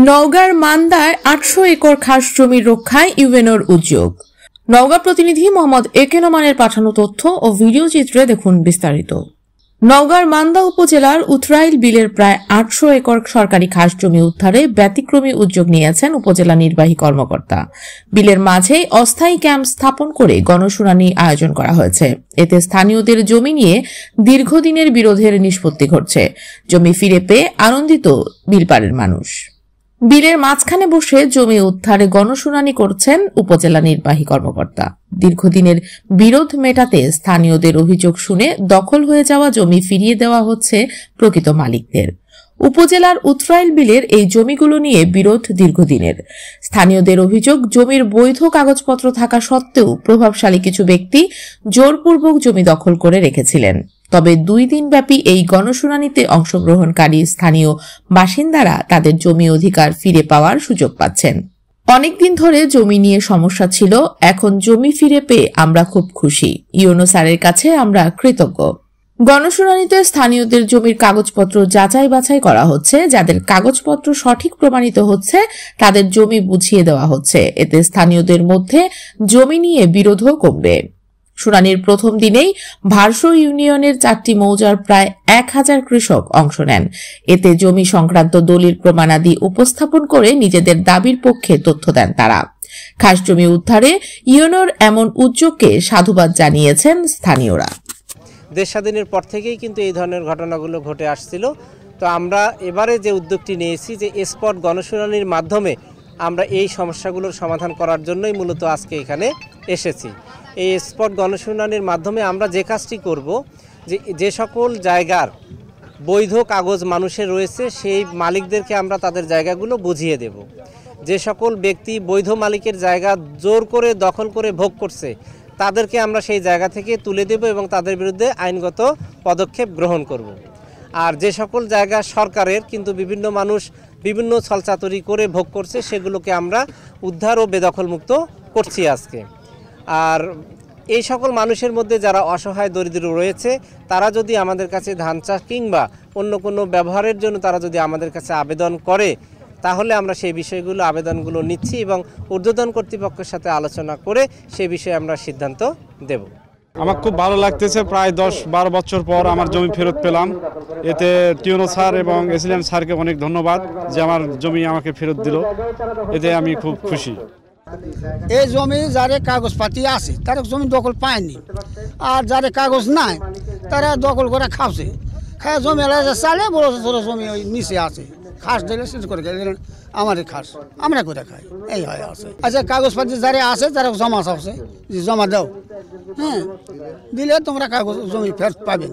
নওগাঁর মান্দায় ৮০০ একর খাস জমি রক্ষায় ইউএনওর উদ্যোগ। নওগাঁ প্রতিনিধি মোহাম্মদ একে নোমানের পাঠানো তথ্য ও ভিডিও চিত্রে দেখুন বিস্তারিত। নওগাঁর মান্দা উপজেলার উথরাইল বিলের প্রায় ৮০০ একর সরকারি খাস জমি উদ্ধারে ব্যতিক্রমী উদ্যোগ নিয়েছেন উপজেলা নির্বাহী কর্মকর্তা। বিলের মাঝেই অস্থায়ী ক্যাম্প স্থাপন করে গণশুনানি আয়োজন করা হয়েছে। এতে স্থানীয়দের জমি নিয়ে দীর্ঘদিনের বিরোধের নিষ্পত্তি ঘটছে। জমি ফিরে পেয়ে আনন্দিত বিলপাড়ের মানুষ। বিলের মাঝখানে বসে জমি উদ্ধারে গণশুনানি করছেন উপজেলা নির্বাহী কর্মকর্তা। দীর্ঘদিনের বিরোধ মেটাতে স্থানীয়দের অভিযোগ শুনে দখল হয়ে যাওয়া জমি ফিরিয়ে দেওয়া হচ্ছে প্রকৃত মালিকদের। উপজেলার উথরাইল বিলের এই জমিগুলো নিয়ে বিরোধ দীর্ঘদিনের। স্থানীয়দের অভিযোগ, জমির বৈধ কাগজপত্র থাকা সত্ত্বেও প্রভাবশালী কিছু ব্যক্তি জোরপূর্বক জমি দখল করে রেখেছিলেন। তবে 2 দিনব্যাপী এই গণশুনানিতে অংশগ্রহণকারী স্থানীয় বাসিন্দারা তাদের জমি অধিকার ফিরে পাওয়ার সুযোগ পাচ্ছেন। অনেকদিন ধরে জমি নিয়ে সমস্যা ছিল, এখন জমি ফিরে পেয়ে আমরা খুব খুশি। ইউএনও স্যারের কাছে আমরা কৃতজ্ঞ। গণশুনানিতে স্থানীয়দের জমির কাগজপত্র যাচাই বাছাই করা হচ্ছে। যাদের কাগজপত্র সঠিক প্রমাণিত হচ্ছে তাদের জমি বুঝিয়ে দেওয়া হচ্ছে। এতে স্থানীয়দের মধ্যে জমি নিয়ে বিরোধও কমবে। শুনানির প্রথম দিনেই ভারসো ইউনিয়নের 4টি মৌজার প্রায় 1000 কৃষক অংশ নেন। এতে জমি সংক্রান্ত দলিল প্রমাণাদি উপস্থাপন করে নিজেদের দাবির পক্ষে তথ্য দেন তারা। খাস জমি উদ্ধারে ইউএনওর এমন উদ্যোগকে সাধুবাদ জানিয়েছেন স্থানীয়রা। দেশ স্বাধীনের পর থেকেই কিন্তু এই ধরনের ঘটনাগুলো ঘটে আসছিল। তো আমরা এবারে যে উদ্যোগটি নিয়েছি যে স্পট গণশুনানির মাধ্যমে আমরা এই সমস্যাগুলোর সমাধান করার জন্যই মূলত আজকে এখানে এসেছি। এই স্পট গণশুনানির মাধ্যমে আমরা যে কাজটি করব, যে সকল জায়গার বৈধ কাগজ মানুষের রয়েছে সেই মালিকদেরকে আমরা তাদের জায়গাগুলো বুঝিয়ে দেব। যে সকল ব্যক্তি বৈধ মালিকের জায়গা জোর করে দখল করে ভোগ করছে তাদেরকে আমরা সেই জায়গা থেকে তুলে দেব এবং তাদের বিরুদ্ধে আইনগত পদক্ষেপ গ্রহণ করব। আর যে সকল জায়গা সরকারের কিন্তু বিভিন্ন মানুষ বিভিন্ন ছলচাতুরি করে ভোগ করছে সেগুলোকে আমরা উদ্ধার ও বেদখলমুক্ত করছি আজকে। আর এই সকল মানুষের মধ্যে যারা অসহায় দরিদ্র রয়েছে তারা যদি আমাদের কাছে ধান চাষ কিংবা অন্য কোনো ব্যবহারের জন্য তারা যদি আমাদের কাছে আবেদন করে তাহলে আমরা সেই বিষয়গুলো আবেদনগুলো নিচ্ছি এবং ঊর্ধ্বতন কর্তৃপক্ষের সাথে আলোচনা করে সেই বিষয়ে আমরা সিদ্ধান্ত দেব। আমার খুব ভালো লাগতেছে। প্রায় 10-12 বছর পর আমার জমি ফেরত পেলাম। এতে টিউনো স্যার এবং এসিলেন স্যারকে অনেক ধন্যবাদ যে আমার জমি আমাকে ফেরত দিল। এতে আমি খুব খুশি। এই জমি যারে কাগজপাতি আছে তারা জমি দখল পায়নি, আর যারে কাগজ নাই তারা দখল করে খাওছে। খায় জমি চালে বড় ছোট জমি ওই নিচে আছে, খাস দিলে শেষ করে আমারই খাস আমরা করে খাই, এই হয় আছে। আচ্ছা, কাগজপাতি যারা আছে তারা জমা চাচ্ছে যে জমা দাও, হ্যাঁ দিলে তোমরা কাগজ জমি ফেরত পাবেন।